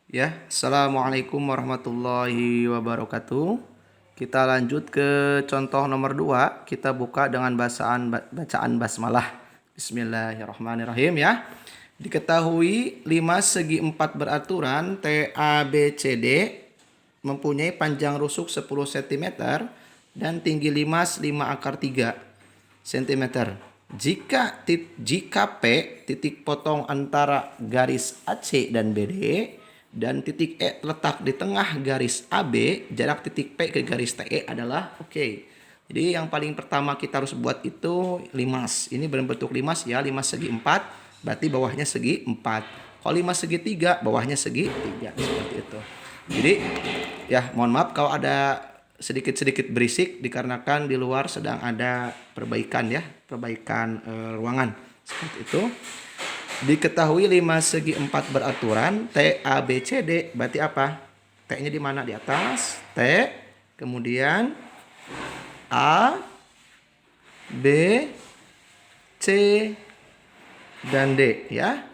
Ya, Assalamualaikum warahmatullahi wabarakatuh. Kita lanjut ke contoh nomor 2. Kita buka dengan bacaan basmalah. Bismillahirrahmanirrahim ya. Diketahui 5 segi 4 beraturan TABCD mempunyai panjang rusuk 10 cm dan tinggi limas 5 akar 3 cm. Jika P titik potong antara garis AC dan BD dan titik E terletak di tengah garis AB, jarak titik P ke garis TE adalah oke. Jadi yang paling pertama kita harus buat itu limas. Ini berbentuk limas ya, limas segi 4, berarti bawahnya segi 4. Kalau limas segi 3, bawahnya segi 3, seperti itu. Jadi ya mohon maaf kalau ada sedikit-sedikit berisik dikarenakan di luar sedang ada perbaikan ya, perbaikan ruangan. Seperti itu. Diketahui 5 segi 4 beraturan T A B C D, berarti apa? T-nya di mana? Di atas. T, kemudian A, B, C, dan D ya.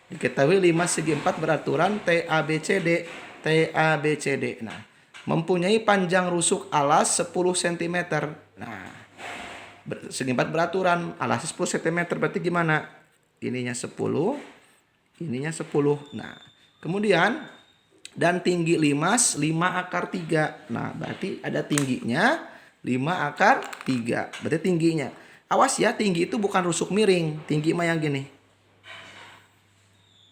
Diketahui 5 segi 4 beraturan T A B C D. T A B C D. Nah, mempunyai panjang rusuk alas 10 cm. Nah, segi 4 beraturan, alasnya 10 cm berarti gimana? Ininya 10, ininya 10. Nah, kemudian dan tinggi limas 5 akar 3. Nah, berarti ada tingginya 5 akar 3. Berarti tingginya. Awas ya, tinggi itu bukan rusuk miring. Tinggi mah yang gini.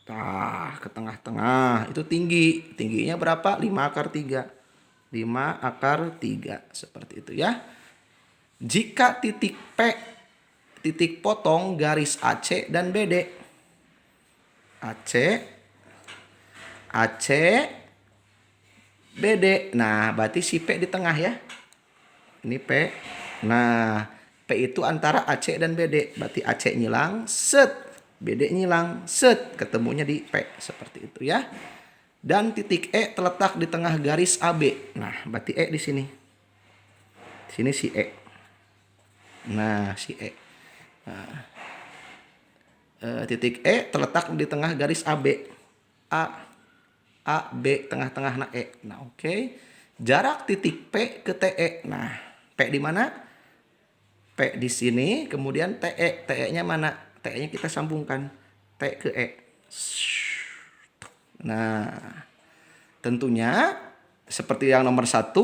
Nah, ke tengah-tengah. Itu tinggi. Tingginya berapa? 5 akar 3. 5 akar 3. Seperti itu ya. Jika titik P titik potong garis AC dan BD. AC, AC, BD. Nah, berarti si P di tengah ya. Ini P. Nah, P itu antara AC dan BD. Berarti AC nyilang, set. BD nyilang, set. Ketemunya di P. Seperti itu ya. Dan titik E terletak di tengah garis AB. Nah, berarti E di sini. Di sini si E. Nah, si E. Nah, titik E terletak di tengah garis AB. A, B, tengah-tengah nah E. Nah, oke. Jarak titik P ke TE. Nah, P di mana? P di sini, kemudian TE. TE-nya mana? TE-nya kita sambungkan. T ke E. Nah, tentunya seperti yang nomor 1,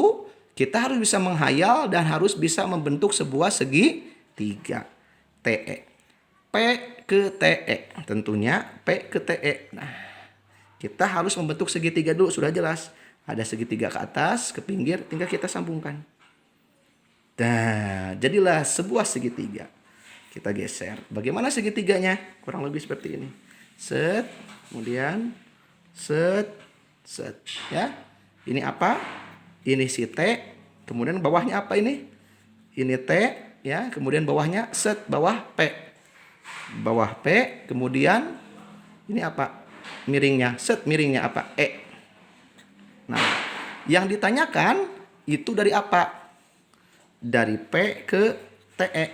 kita harus bisa menghayal dan harus bisa membentuk sebuah segitiga. TE. P ke TE. Tentunya P ke TE. Nah, kita harus membentuk segitiga dulu, sudah jelas. Ada segitiga ke atas, ke pinggir, tinggal kita sambungkan. Nah, jadilah sebuah segitiga. Kita geser. Bagaimana segitiganya? Kurang lebih seperti ini. Set, kemudian set, set. Ya, ini apa? Ini si T. Kemudian bawahnya apa ini? Ini T. Ya, kemudian bawahnya set, bawah P. Bawah P, kemudian ini apa? Miringnya, set, miringnya apa? E. Nah, yang ditanyakan itu dari apa? Dari P ke TE.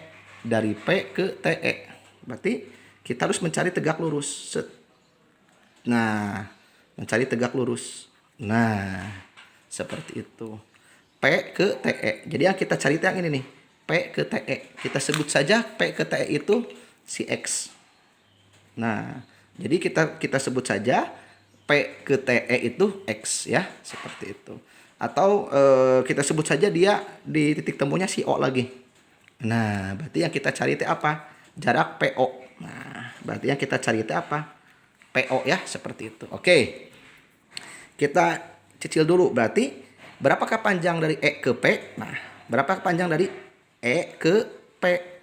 Dari P ke TE. Berarti kita harus mencari tegak lurus. Set. Nah, mencari tegak lurus. Nah, seperti itu. P ke TE. Jadi yang kita cari itu yang ini nih. P ke TE. Kita sebut saja P ke TE itu si X. Nah, jadi kita sebut saja P ke TE itu X ya, seperti itu. Atau kita sebut saja dia di titik temunya si O lagi. Nah, berarti yang kita cari itu apa? Jarak PO. Nah, berarti yang kita cari itu apa? PO ya, seperti itu. Oke. Kita cicil dulu. Berarti berapakah panjang dari E ke P? Nah, berapa panjang dari E ke P?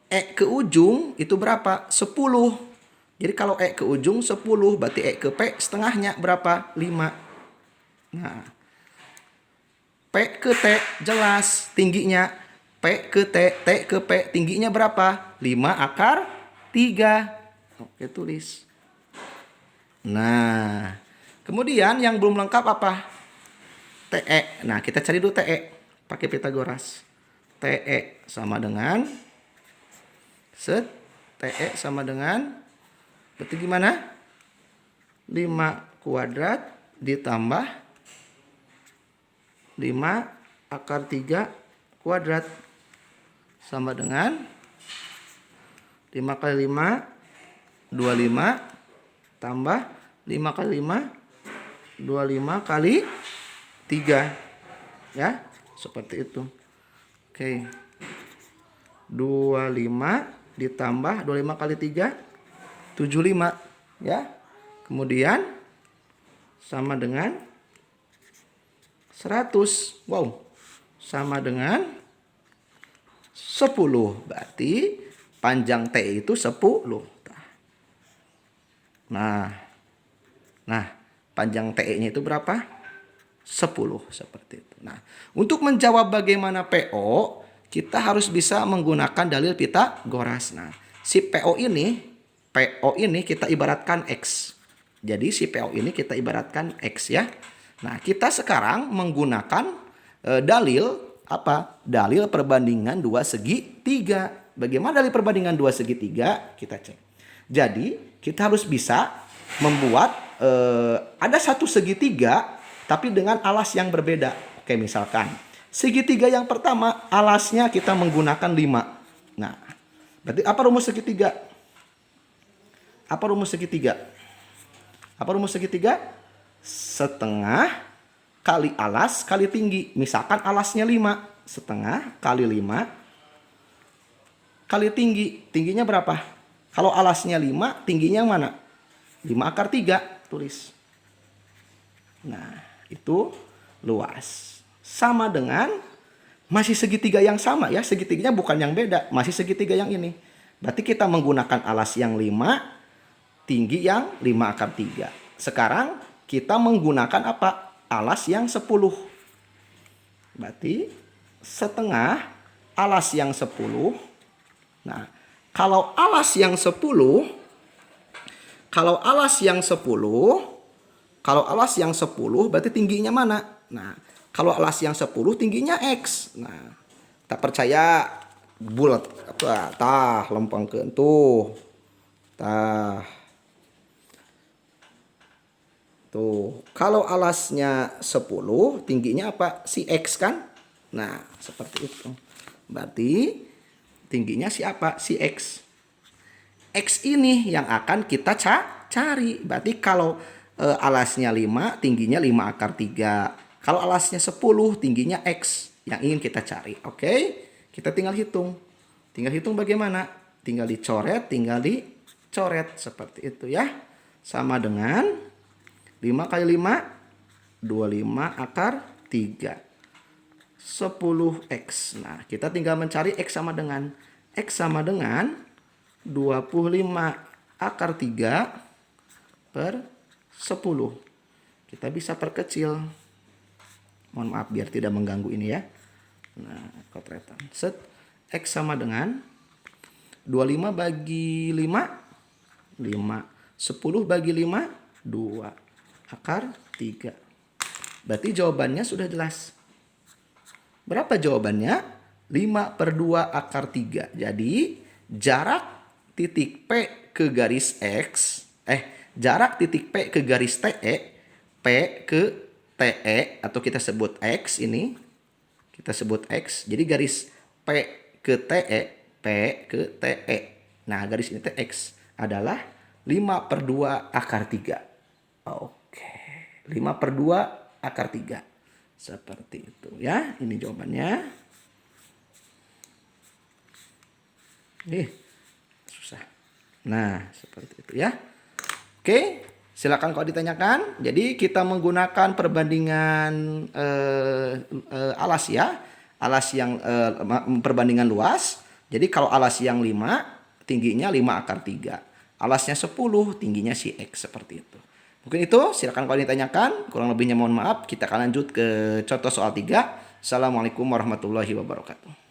E ke ujung itu berapa? 10. Jadi kalau E ke ujung 10, berarti E ke P setengahnya berapa? 5. Nah, P ke T jelas tingginya. P ke T, T ke P tingginya berapa? 5 akar 3. Oke, tulis. Nah, kemudian yang belum lengkap apa? TE. Nah, kita cari dulu TE. Pakai Pitagoras. TE sama dengan TE sama dengan berarti gimana? 5 kuadrat ditambah 5 akar 3 kuadrat sama dengan 5 kali 5 25 tambah 5 kali 5 25 kali 3 ya, seperti itu. Oke. 25 ditambah 25 kali 3 75 ya. Kemudian sama dengan 100. Wow. Sama dengan 10. Berarti panjang T itu 10. Nah, panjang TE-nya itu berapa? 10, seperti itu. Nah, untuk menjawab bagaimana PO, kita harus bisa menggunakan dalil Pythagoras. Nah, si PO ini kita ibaratkan X. Jadi si PO ini kita ibaratkan X ya. Nah, kita sekarang menggunakan dalil apa? Dalil perbandingan dua segitiga. Bagaimana dalil perbandingan dua segitiga? Kita cek. Jadi, kita harus bisa membuat ada satu segitiga tapi dengan alas yang berbeda. Oke, misalkan segitiga yang pertama alasnya kita menggunakan 5. Nah, berarti apa rumus segitiga? Apa rumus segitiga? Apa rumus segitiga? Setengah kali alas kali tinggi. Misalkan alasnya 5. Setengah kali 5 kali tinggi. Tingginya berapa? Kalau alasnya 5, tingginya mana? 5 akar 3, tulis. Nah, itu luas. Sama dengan masih segitiga yang sama ya. Segitiganya bukan yang beda, masih segitiga yang ini. Berarti kita menggunakan alas yang 5, tinggi yang 5 akar 3. Sekarang kita menggunakan apa? Alas yang 10. Berarti setengah alas yang 10. Nah, kalau alas yang 10 berarti tingginya mana? Nah, kalau alas yang 10 tingginya X. Nah, tak percaya bulat apa? Tah lempengkeun tuh. Tah. Tuh, kalau alasnya 10 tingginya apa? Si X kan? Nah, seperti itu. Berarti tingginya siapa? Si X. X ini yang akan kita cari. Berarti kalau alasnya 5, tingginya 5 akar 3. Kalau alasnya 10, tingginya X yang ingin kita cari. Oke? Kita tinggal hitung. Tinggal hitung bagaimana? Tinggal dicoret, seperti itu ya. Sama dengan 5 kali 5, 25 akar 3. 10X. Nah, kita tinggal mencari X sama dengan 25 akar 3 per 10. Kita bisa perkecil. Mohon maaf biar tidak mengganggu ini ya. Nah, kotretan. Set. X sama dengan 25 bagi 5, 5. 10 bagi 5, 2 akar 3. Berarti jawabannya sudah jelas. Berapa jawabannya? 5/2 akar 3. Jadi jarak titik P ke garis X. Jarak titik P ke garis TE. P ke TE atau kita sebut X ini. Kita sebut X. Jadi garis P ke TE. P ke TE. Nah, garis ini TX adalah 5/2 akar 3. Oke. 5/2 akar 3. Seperti itu ya. Ini jawabannya. Susah. Nah, seperti itu ya. Oke, silakan kalau ditanyakan. Jadi kita menggunakan perbandingan alas ya. Alas yang perbandingan luas. Jadi kalau alas yang 5, tingginya 5 akar 3. Alasnya 10, tingginya si X, seperti itu. Mungkin itu, silakan kalau ditanyakan. Kurang lebihnya mohon maaf. Kita akan lanjut ke contoh soal 3. Assalamualaikum warahmatullahi wabarakatuh.